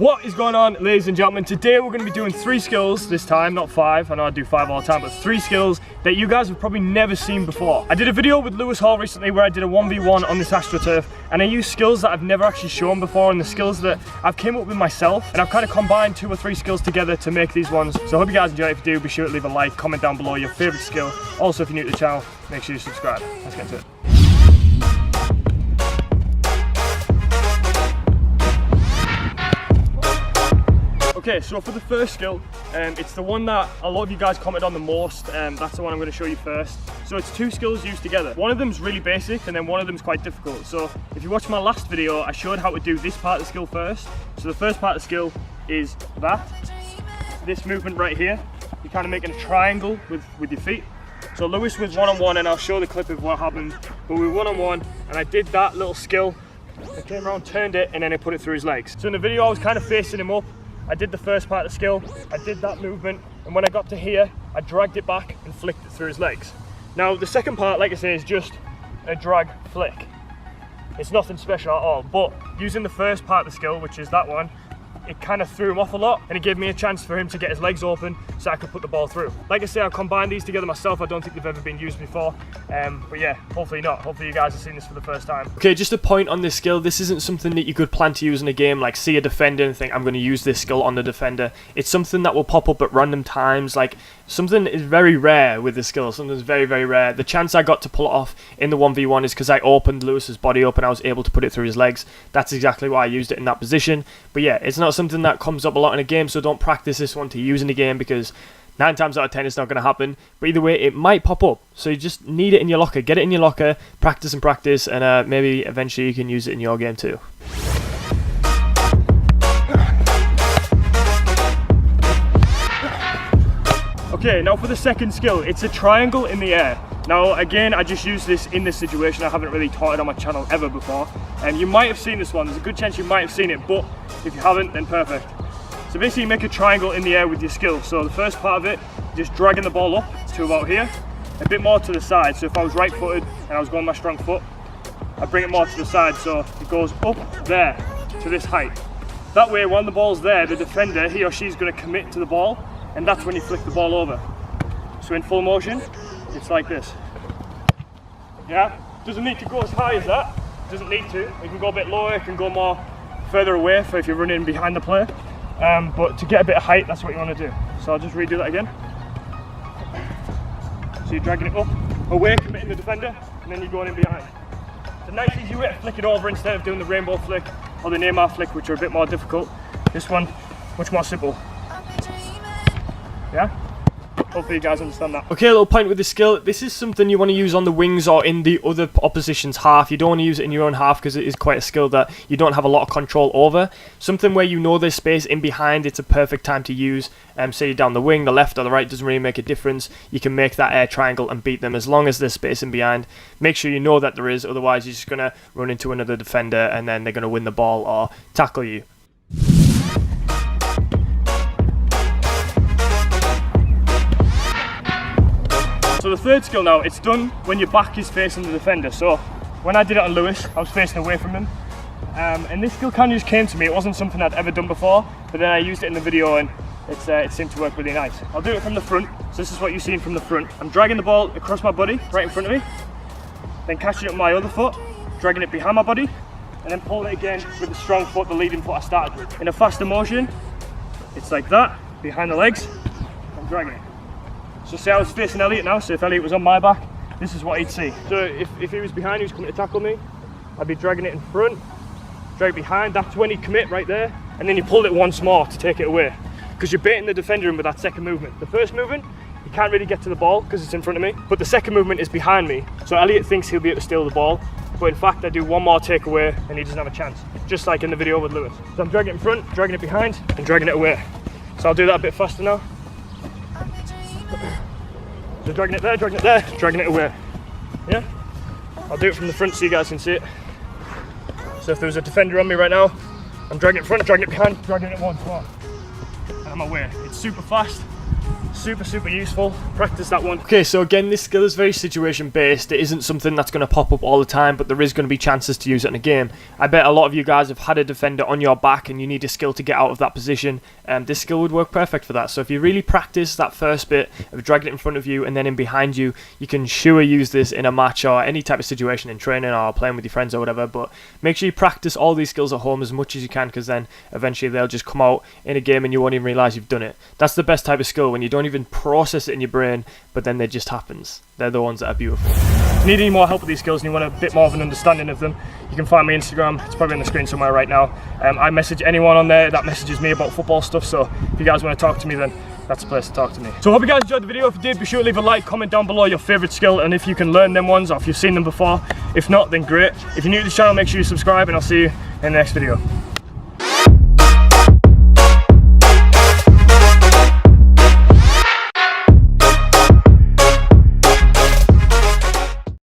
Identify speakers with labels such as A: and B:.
A: What is going on, ladies and gentlemen? Today we're going to be doing 3 skills this time, not 5. I know I do 5 all the time, but 3 skills that you guys have probably never seen before. I did a video with Lewis Hall recently where I did a 1v1 on this AstroTurf, and I used skills that I've never actually shown before and the skills that I've came up with myself, and I've kind of combined 2 or 3 skills together to make these ones. So I hope you guys enjoy it. If you do, be sure to leave a like, comment down below your favourite skill. Also, if you're new to the channel, make sure you subscribe. Let's get to it. Okay, so for the first skill, it's the one that a lot of you guys commented on the most, that's the one I'm going to show you first. So it's 2 skills used together. One of them's really basic and then one of them's quite difficult. So if you watch my last video, I showed how to do this part of the skill first. So the first part of the skill is that. This movement right here, you're kind of making a triangle with your feet. So Lewis was one-on-one, and I'll show the clip of what happened, but we were one-on-one and I did that little skill. I came around, turned it, and then I put it through his legs. So in the video I was kind of facing him up. I did the first part of the skill, I did that movement, and when I got to here, I dragged it back and flicked it through his legs. Now the second part, like I say, is just a drag flick. It's nothing special at all, but using the first part of the skill, which is that one, it kind of threw him off a lot, and it gave me a chance for him to get his legs open so I could put the ball through. Like I say, I've combined these together myself. I don't think they've ever been used before, but yeah, hopefully not. Hopefully you guys have seen this for the first time. Okay, just a point on this skill. This isn't something that you could plan to use in a game, like see a defender and think, I'm going to use this skill on the defender. It's something that will pop up at random times. Like, something is very rare with this skill. Something's very, very rare. The chance I got to pull it off in the 1v1 is because I opened Lewis's body up and I was able to put it through his legs. That's exactly why I used it in that position. But yeah, it's not something that comes up a lot in a game, so don't practice this one to use in a game, because 9 times out of 10 it's not going to happen. But either way, it might pop up, so you just need it in your locker. Get it in your locker, practice and practice, and maybe eventually you can use it in your game too. Okay, now for the second skill, it's a triangle in the air. Now again, I just used this in this situation. I haven't really taught it on my channel ever before, and you might have seen this one. There's a good chance you might have seen it, but if you haven't, then perfect. So basically you make a triangle in the air with your skill. So the first part of it, just dragging the ball up to about here, a bit more to the side. So if I was right footed and I was going my strong foot, I bring it more to the side so it goes up there to this height. That way when the ball's there, the defender, he or she's going to commit to the ball, and that's when you flick the ball over. So in full motion, it's like this. Yeah, doesn't need to go as high as that, doesn't need to. It can go a bit lower, it can go more further away for if you're running behind the player. But to get a bit of height, that's what you want to do. So I'll just redo that again. So you're dragging it up, away, committing the defender, and then you're going in behind. It's a nice easy way to flick it over instead of doing the rainbow flick or the Neymar flick, which are a bit more difficult. This one, much more simple. Yeah? Hopefully you guys understand that. Okay, a little point with this skill. This is something you want to use on the wings or in the other opposition's half. You don't want to use it in your own half because it is quite a skill that you don't have a lot of control over. Something where you know there's space in behind, it's a perfect time to use. Say you're down the wing, the left or the right, doesn't really make a difference. You can make that air triangle and beat them as long as there's space in behind. Make sure you know that there is, otherwise you're just going to run into another defender and then they're going to win the ball or tackle you. So the third skill now, it's done when your back is facing the defender. So when I did it on Lewis, I was facing away from him. And this skill kind of just came to me. It wasn't something I'd ever done before, but then I used it in the video and it seemed to work really nice. I'll do it from the front. So this is what you've seen from the front. I'm dragging the ball across my body, right in front of me, then catching it with my other foot, dragging it behind my body, and then pulling it again with the strong foot, the leading foot I started with. In a faster motion, it's like that, behind the legs, and dragging it. So say I was facing Elliot now, so if Elliot was on my back, this is what he'd see. So if he was behind, he was coming to tackle me, I'd be dragging it in front, drag behind, that's when he'd commit right there, and then you pulled it once more to take it away. Because you're baiting the defender in with that second movement. The first movement, he can't really get to the ball because it's in front of me, but the second movement is behind me, so Elliot thinks he'll be able to steal the ball, but in fact I do one more takeaway and he doesn't have a chance, just like in the video with Lewis. So I'm dragging it in front, dragging it behind, and dragging it away. So I'll do that a bit faster now. So dragging it there, dragging it away. Yeah? I'll do it from the front so you guys can see it. So if there was a defender on me right now, I'm dragging it in front, dragging it behind, dragging it once more. And I'm away. It's super fast, super useful. Practice that one. Okay, so again, this skill is very situation based. It isn't something that's going to pop up all the time, but there is going to be chances to use it in a game. I bet a lot of you guys have had a defender on your back and you need a skill to get out of that position. This skill would work perfect for that. So if you really practice that first bit of dragging it in front of you and then in behind you, you can sure use this in a match or any type of situation in training or playing with your friends or whatever. But make sure you practice all these skills at home as much as you can, because then eventually they'll just come out in a game and you won't even realise you've done it. That's the best type of skill, when you don't even process it in your brain, but then it just happens. They're the ones that are beautiful. If you need any more help with these skills and you want a bit more of an understanding of them, you can find my Instagram. It's probably on the screen somewhere right now. I message anyone on there that messages me about football stuff, so if you guys want to talk to me, then that's the place to talk to me. So I hope you guys enjoyed the video. If you did, be sure to leave a like, comment down below your favourite skill and if you can learn them ones or if you've seen them before. If not, then great. If you're new to the channel, make sure you subscribe and I'll see you in the next video.